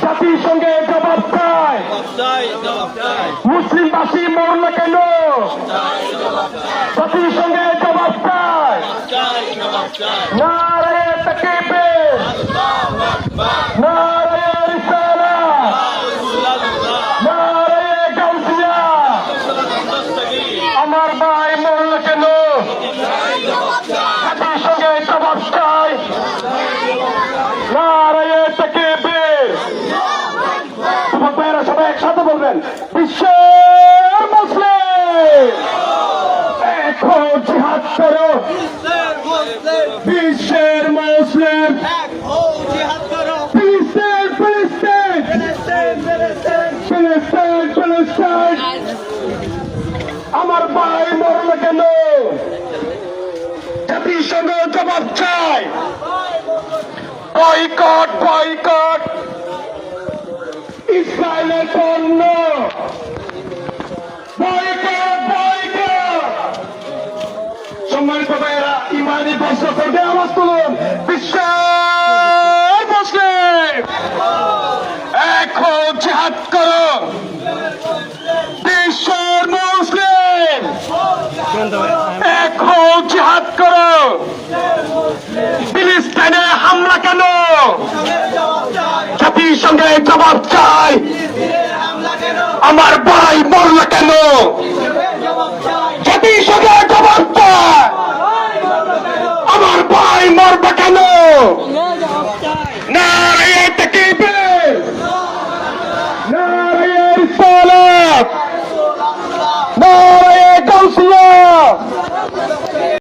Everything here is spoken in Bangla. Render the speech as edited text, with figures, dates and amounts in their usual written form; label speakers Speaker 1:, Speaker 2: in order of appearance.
Speaker 1: জাতিসংঘে জবাব চাই, মুসলিমবাসী মরল কেন? জাতিসংঘে জবাব চাই। নারায়ে তাকবীর, নারায়ে রিসালাত, নারায়ে গাউসিয়া। আমার ভাই মরল কেন? জাতিসংঘে জবাব চাই। নারায়ে তাকবীর। ভাইয়েরা সবাই একসাথে বলবেন, বিশ্বের মুসলিম এখন জিহাদ করো। বিশ্বের মুসলিম ফিলিস্তিন, ফিলিস্তিন, ফিলিস্তিন, ফিলিস্তিন। আমার ভাই মরল কেন? জাতিসংঘ জবাব চাই। বয়কট, বয়কট ইসরায়েলের পণ্য, বয়কট, বয়কট। সম্মানিত ভাইয়েরা, ইমানি প্রশ্ন করবে, আওয়াজ তুলুন। বিশ্বের মুসলিম এখন জিহাদ করো। বিশ্বের মুসলিম এখন জিহাদ করো। ফিলিস্তিনে হামলা কেন? জাতিসংঘে জবাব চাই। আমার ভাই মরল কেন? জাতিসংঘে জবাব চাই। আমার ভাই মরবে কেন?